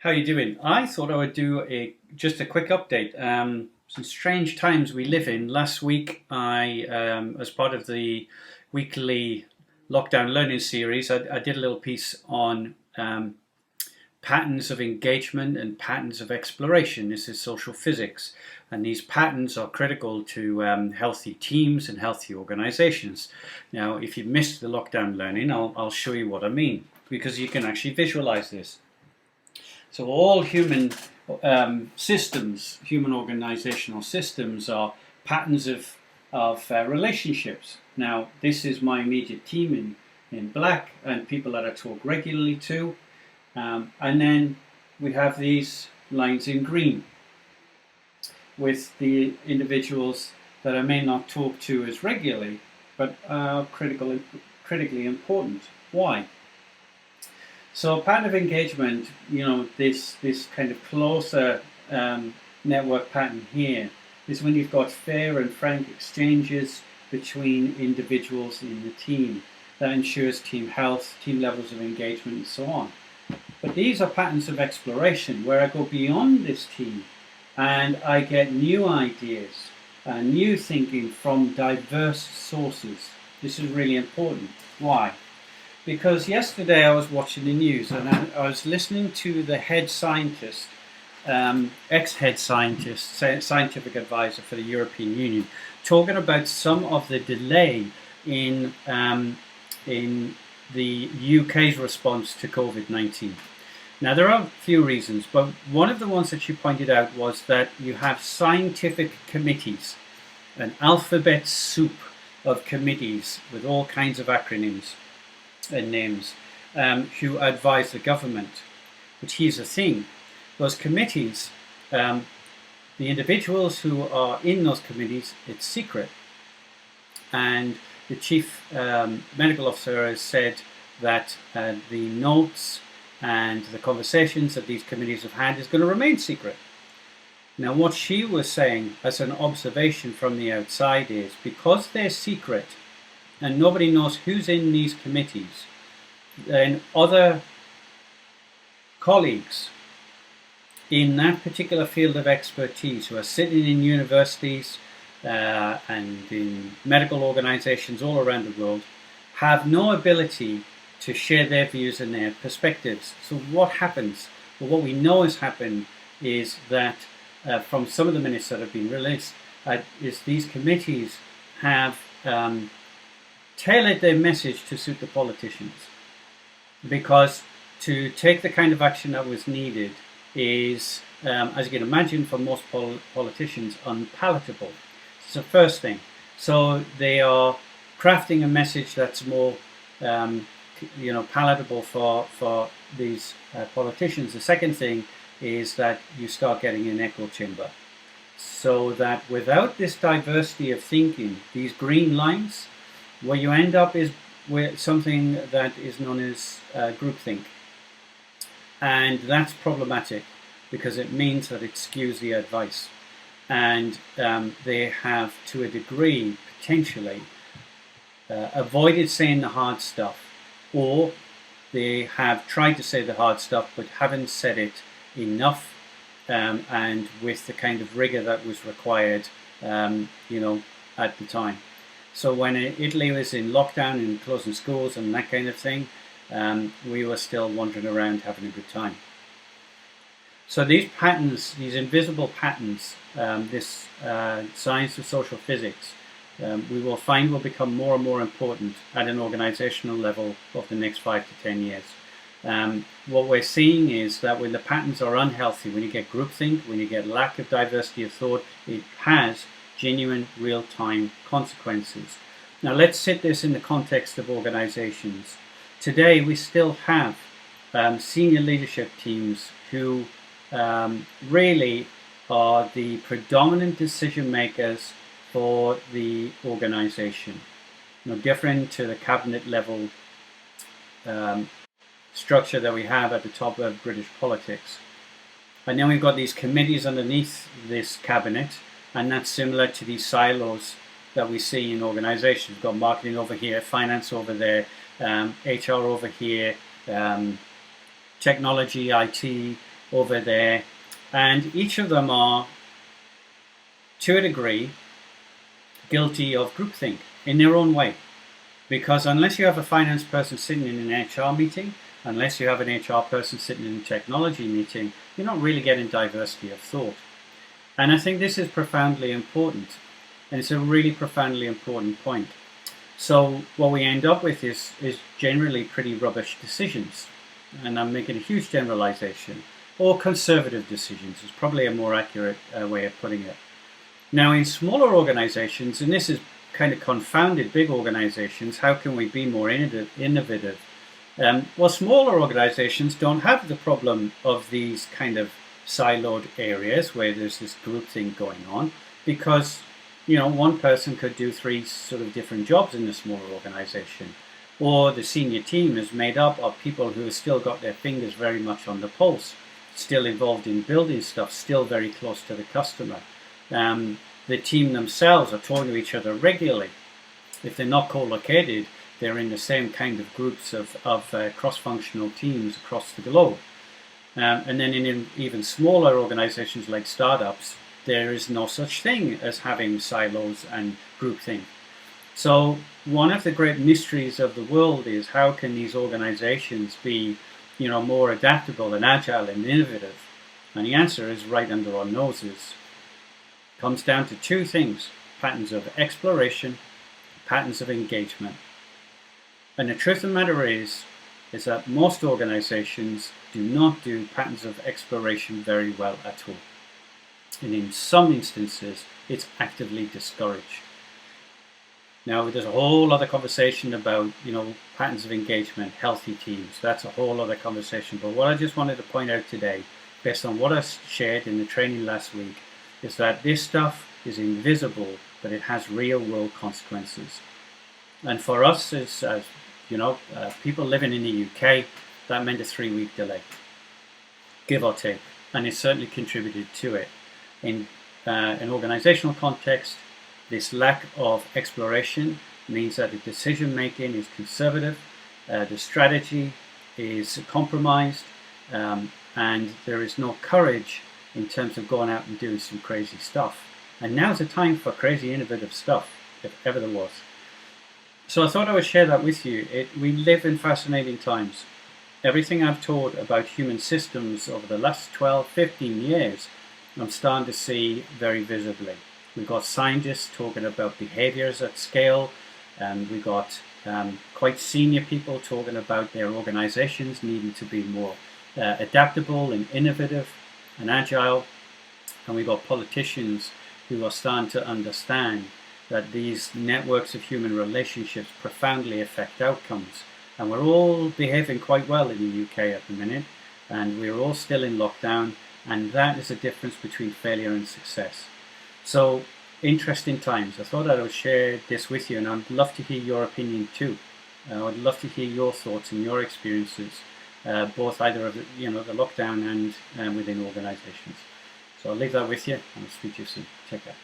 How you doing? I thought I would do just a quick update. Some strange times we live in. Last week, as part of the weekly lockdown learning series, I did a little piece on patterns of engagement and patterns of exploration. This is social physics, and these patterns are critical to healthy teams and healthy organizations. Now, if you missed the lockdown learning, I'll show you what I mean, because you can actually visualize this. So all human systems, human organizational systems, are patterns of relationships. Now, this is my immediate team in black and people that I talk regularly to. And then we have these lines in green with the individuals that I may not talk to as regularly, but are critically important. Why? So pattern of engagement, this kind of closer network pattern here is when you've got fair and frank exchanges between individuals in the team. That ensures team health, team levels of engagement, and so on. But these are patterns of exploration where I go beyond this team and I get new ideas, new thinking from diverse sources. This is really important. Why? Because yesterday I was watching the news and I was listening to the head scientist, ex-head scientist, scientific advisor for the European Union, talking about some of the delay in the UK's response to Covid-19. Now, there are a few reasons, but one of the ones that she pointed out was that you have scientific committees, an alphabet soup of committees with all kinds of acronyms and names, who advise the government. But here's the thing, those committees, the individuals who are in those committees, it's secret. And the chief medical officer has said that the notes and the conversations that these committees have had is going to remain secret. Now, what she was saying as an observation from the outside is, because they're secret and nobody knows who's in these committees, then other colleagues in that particular field of expertise who are sitting in universities and in medical organizations all around the world have no ability to share their views and their perspectives. So what happens? Well, what we know has happened is that from some of the minutes that have been released, is these committees have tailored their message to suit the politicians. Because to take the kind of action that was needed is, as you can imagine, for most politicians, unpalatable. It's the first thing. So they are crafting a message that's more palatable for these politicians. The second thing is that you start getting an echo chamber. So that without this diversity of thinking, these green lines, what you end up is with something that is known as groupthink. And that's problematic because it means that it skews the advice. And they have, to a degree, potentially, avoided saying the hard stuff, or they have tried to say the hard stuff but haven't said it enough and with the kind of rigor that was required at the time. So when Italy was in lockdown and closing schools and that kind of thing, we were still wandering around having a good time. So these patterns, these invisible patterns, this science of social physics, we will find will become more and more important at an organizational level over the next 5 to 10 years. What we're seeing is that when the patterns are unhealthy, when you get groupthink, when you get lack of diversity of thought, it has genuine real-time consequences. Now let's set this in the context of organizations. Today we still have senior leadership teams who really are the predominant decision makers for the organization. No different to the cabinet level structure that we have at the top of British politics. And then we've got these committees underneath this cabinet, and that's similar to these silos that we see in organizations. We've got marketing over here, finance over there, HR over here, technology, IT, over there, and each of them are, to a degree, guilty of groupthink in their own way. Because unless you have a finance person sitting in an HR meeting, unless you have an HR person sitting in a technology meeting, you're not really getting diversity of thought. And I think this is profoundly important, and it's a really profoundly important point. So what we end up with is generally pretty rubbish decisions, and I'm making a huge generalization, or conservative decisions is probably a more accurate way of putting it. Now in smaller organizations, and this is kind of confounded big organizations, how can we be more innovative? Well, smaller organizations don't have the problem of these kind of siloed areas where there's this group thing going on, because one person could do 3 sort of different jobs in a smaller organization, or the senior team is made up of people who have still got their fingers very much on the pulse, still involved in building stuff, still very close to the customer. The team themselves are talking to each other regularly. If they're not co-located, they're in the same kind of groups of cross-functional teams across the globe. And then in even smaller organizations like startups, there is no such thing as having silos and groupthink. So one of the great mysteries of the world is, how can these organizations be more adaptable and agile and innovative? And the answer is right under our noses. It comes down to 2 things: patterns of exploration, patterns of engagement. And the truth of the matter is that most organizations do not do patterns of exploration very well at all. And in some instances, it's actively discouraged. Now, there's a whole other conversation about, patterns of engagement, healthy teams. That's a whole other conversation. But what I just wanted to point out today, based on what I shared in the training last week, is that this stuff is invisible, but it has real world consequences. And for us, as people living in the UK, that meant a 3-week delay, give or take. And it certainly contributed to it. In an organizational context, this lack of exploration means that the decision making is conservative, the strategy is compromised, and there is no courage in terms of going out and doing some crazy stuff. And now's the time for crazy innovative stuff, if ever there was. So I thought I would share that with you. We live in fascinating times. Everything I've taught about human systems over the last 12, 15 years, I'm starting to see very visibly. We've got scientists talking about behaviors at scale, and we've got quite senior people talking about their organizations needing to be more adaptable and innovative and agile. And we've got politicians who are starting to understand that these networks of human relationships profoundly affect outcomes. And we're all behaving quite well in the UK at the minute, and we're all still in lockdown, and that is the difference between failure and success. So, interesting times. I thought I would share this with you, and I'd love to hear your opinion too. I'd love to hear your thoughts and your experiences, both either of the lockdown and within organizations. So I'll leave that with you, and I'll speak to you soon. Take care.